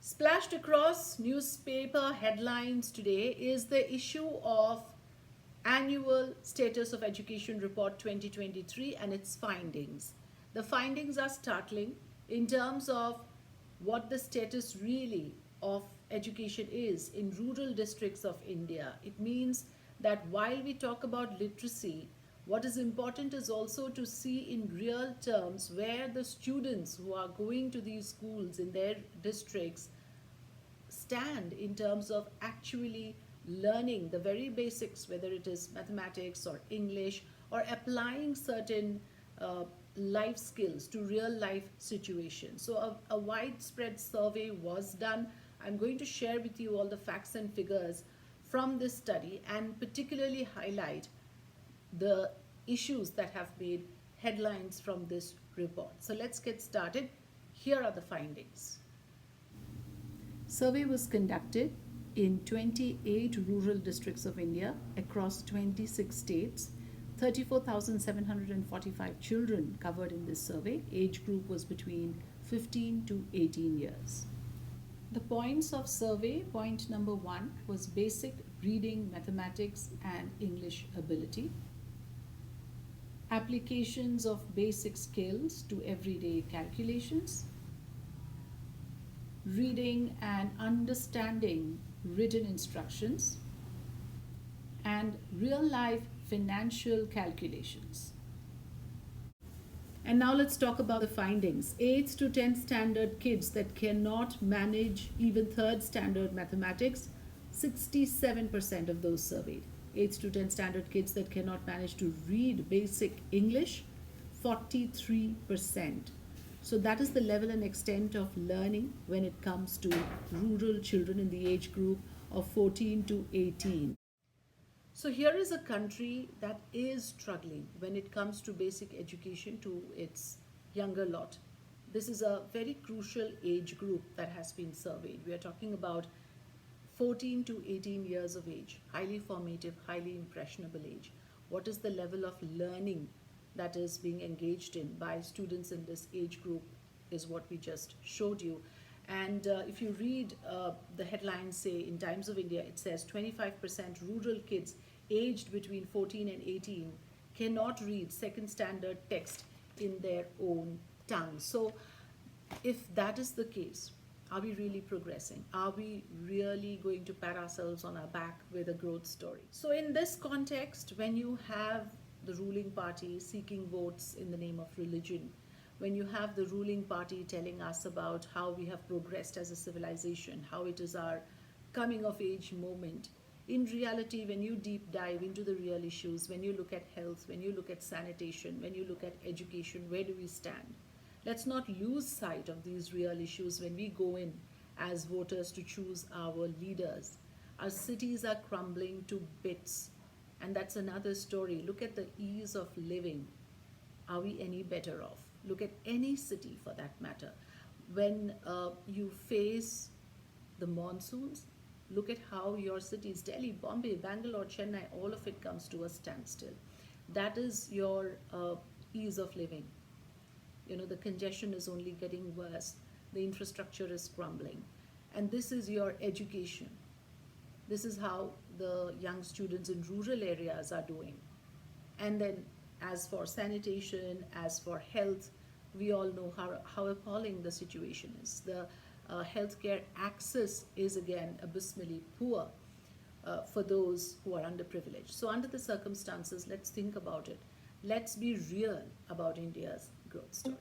Splashed across newspaper headlines today is the issue of Annual Status of Education Report 2023 and its findings. The findings are startling in terms of what the status really of education is in rural districts of India. It means that while we talk about literacy, what is important is also to see in real terms where the students who are going to these schools in their districts stand in terms of actually learning the very basics, whether it is mathematics or English, or applying certain life skills to real life situations. So, a widespread survey was done. I'm going to share with you all the facts and figures from this study and particularly highlight the issues that have made headlines from this report. So, let's get started. Here are the findings. Survey was conducted in 28 rural districts of India across 26 states. 34,745 children covered in this survey. Age group was between 15 to 18 years. The points of survey, point number 1 was basic reading, mathematics and English ability. Applications of basic skills to everyday calculations. Reading and understanding written instructions, and real life financial calculations. And now let's talk about the findings. 8th to 10th standard kids that cannot manage even 3rd standard mathematics, 67% of those surveyed. 8th to 10th standard kids that cannot manage to read basic English, 43%. So that is the level and extent of learning when it comes to rural children in the age group of 14 to 18. So here is a country that is struggling when it comes to basic education to its younger lot. This is a very crucial age group that has been surveyed. We are talking about 14 to 18 years of age, highly formative, highly impressionable age. What is the level of learning that is being engaged in by students in this age group is what we just showed you. And if you read the headlines, say in Times of India, it says 25% rural kids aged between 14 and 18 cannot read second standard text in their own tongue. So if that is the case, are we really progressing? Are we really going to pat ourselves on our back with a growth story? So in this context, when you have the ruling party seeking votes in the name of religion, when you have the ruling party telling us about how we have progressed as a civilization, how it is our coming of age moment, in reality, when you deep dive into the real issues, when you look at health, when you look at sanitation, when you look at education, where do we stand? Let's not lose sight of these real issues when we go in as voters to choose our leaders. Our cities are crumbling to bits. And that's another story. Look at the ease of living. Are we any better off? Look at any city for that matter. When you face the monsoons, look at how your cities, Delhi, Bombay, Bangalore, Chennai, all of it comes to a standstill. That is your ease of living. You know, the congestion is only getting worse. The infrastructure is crumbling. And this is your education. This is how the young students in rural areas are doing. And then as for sanitation, as for health, we all know how appalling the situation is. The healthcare access is again abysmally poor for those who are underprivileged. So under the circumstances, let's think about it. Let's be real about India's growth story.